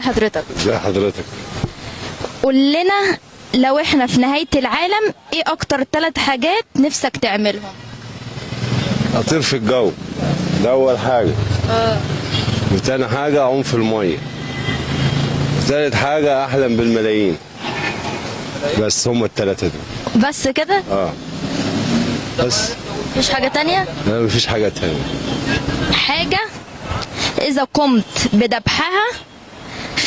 حضرتك؟ ازي حضرتك؟ قول لنا، لو احنا في نهاية العالم ايه اكتر 3 حاجات نفسك تعملهم؟ اطير في الجو، ده اول حاجه. وتاني حاجه اعوم في الميه. وتالت حاجه احلم بالملايين. بس هم الثلاثه دول. بس كده؟ بس. مفيش حاجة تانية؟ لا مفيش حاجه تانية. حاجة اذا قمت بذبحها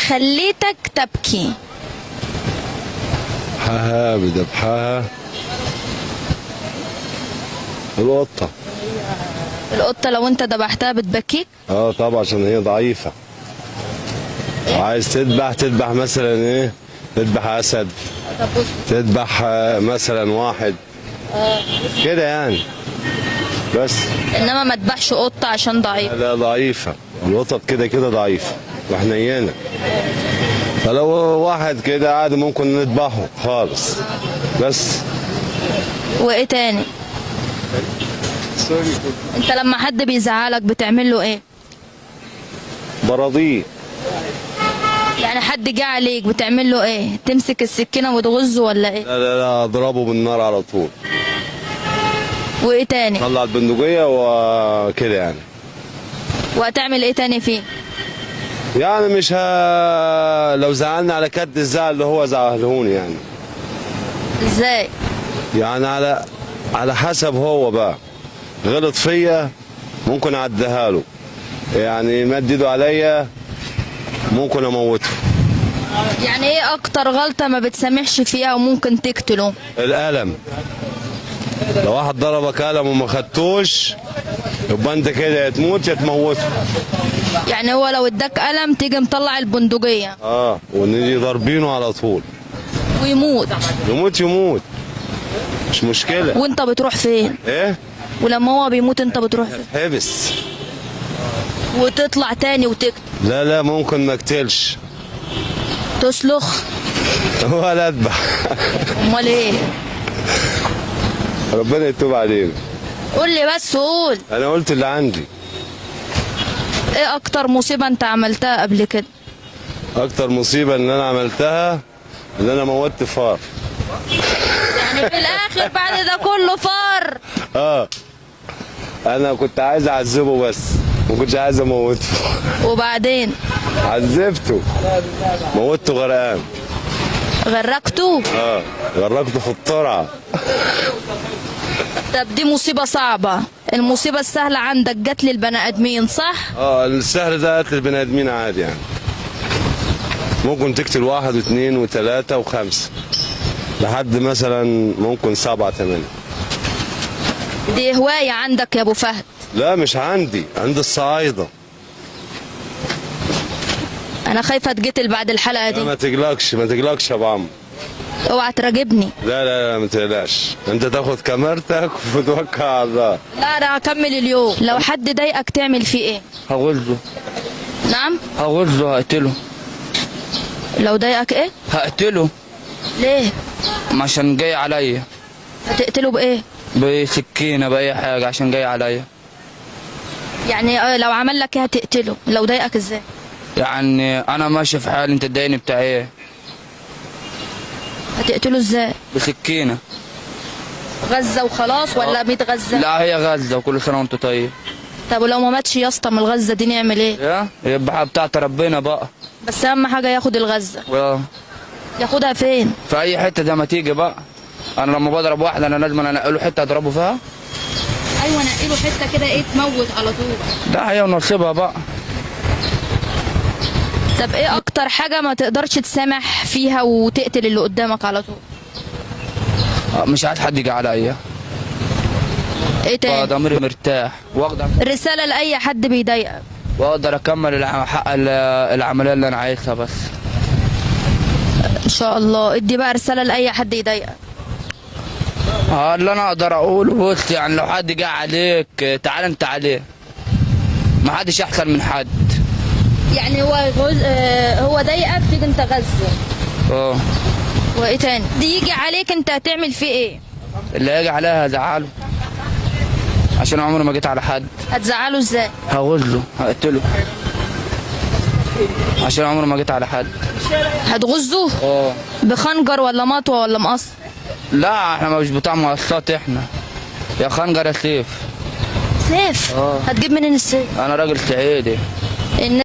خليتك تبكي. حها بذبحها. القطه. القطة لو انت ذبحتها بتبكيك؟ طبعا عشان هي ضعيفه. عايز تذبح مثلا ايه؟ تذبح اسد، طب بص. تذبح مثلا واحد كده يعني. بس. انما ما تذبحش قطة عشان ضعيف. لا ضعيفة، القطط كده كده ضعيفة وحنينة. فلو واحد كده عادي ممكن نذبحه خالص. بس. وايه تاني؟ انت لما حد بيزعلك بتعمل له ايه؟ براضيه. يعني حد جه عليك بتعمل له ايه؟ تمسك السكينة وتغزه ولا ايه؟ لا اضربه بالنار على طول. وايه تاني؟ طلع البندقية وكده يعني. وهتعمل ايه تاني فيه؟ يعني مش لو زعلنا على كد الزعل اللي هو زعلهوني يعني. ازاي؟ يعني على حسب هو بقى. غلط فيا ممكن اعديها له. يعني مد ايده عليا ممكن اموته. يعني ايه اكتر غلطة ما بتسامحش فيها وممكن تقتله؟ القلم. لو واحد ضربك قلم وما خدتوش يبقى انت كده يا تموت يا تموته. يعني هو لو اداك قلم تيجي مطلع البندقية ونيجي ضاربينه على طول ويموت؟ يموت مش مشكلة. وانت بتروح فين؟ ايه؟ ولما هو بيموت انت بتروح فين؟ حبس. وتطلع تاني وتقتل؟ لا ممكن ما اقتلش. تسلخ؟ ولا اذبح. امال ايه؟ ربنا يتوب علينا. قول لي بس، قول. انا قلت اللي عندي. ايه اكتر مصيبة انت عملتها قبل كده؟ اكتر مصيبة ان انا عملتها ان انا موتت فار. يعني في الاخر بعد ده كله فار؟ انا كنت عايز اعذبه بس ما كنتش عايز اموته. وبعدين؟ عذبته، موته غرقان. غرقته؟ غرقته في الترعه. طب دي مصيبة صعبة. المصيبة السهلة عندك جت للبني ادمين صح؟ السهل ده قتل البني ادمين عادي يعني. ممكن تقتل 1 و2 و3 و5 لحد مثلا ممكن 7 8. دي هواية عندك يا ابو فهد؟ لا مش عندي، عند الصعايدة. انا خايفة اتقتل بعد الحلقة دي. ما تقلقش يا ابو عم. اوعى تراجبني. لا ما تقلقش، انت تاخد كاميرتك وتوكل على الله. لا انا هكمل اليوم. لو حد ضايقك تعمل فيه ايه؟ هغزه. نعم؟ هغزه، هقتله. لو ضايقك ايه؟ هقتله. ليه؟ عشان جاي عليا. هتقتله بايه؟ بسكينة، بأي حاجة، عشان جاي عليا. يعني لو عمل لك ايه هتقتله؟ لو ضايقك ازاي؟ يعني انا ماشي في حالي، انت تضايقني بتاع ايه؟ هتقتله ازاي؟ بسكينة. غزة وخلاص ولا 100 غزة؟ لا هي غزة، وكل سنة وانت طيب. طب ولو ما ماتش يا اسطى من الغزة دي نعمل ايه؟ يبقى بتاعت ربنا بقى. بس اهم حاجة ياخد الغزة. ياخدها فين؟ في اي حتة زي ما تيجي بقى. انا لما بضرب واحد انا لازم انقله حتة اضربه فيها. ايوه نقله حتة كده ايه تموت على طول. ده هي ونصيبها بقى. طب ايه اكتر حاجة ما تقدرش تسامح فيها وتقتل اللي قدامك على طول؟ مش عايز حد يجي عليا. ايه تاني؟ ضميري مرتاح واقدر. رسالة لأي حد بيضايقك. واقدر اكمل حق العملية اللي انا عايزها بس. ان شاء الله. ادي بقى رسالة لأي حد يضايقك. اللي انا اقدر اقوله بص، يعني لو حد جه عليك تعال انت عليه. ما حدش احسن من حد. يعني هو ضايقك تيجي انت غزه. وايه تاني؟ دي يجي عليك انت هتعمل فيه ايه؟ اللي هيجي عليها هزعله، عشان عمري ما جيت على حد. هتزعله ازاي؟ هغزه، هقتله. عشان عمري ما جيت على حد. هتغزه بخنجر ولا مطوه ولا مقص؟ لا احنا مش بتاع مقصات، احنا يا خنجر يا سيف. سيف؟ هتجيب منين السيف؟ انا راجل صعيدي.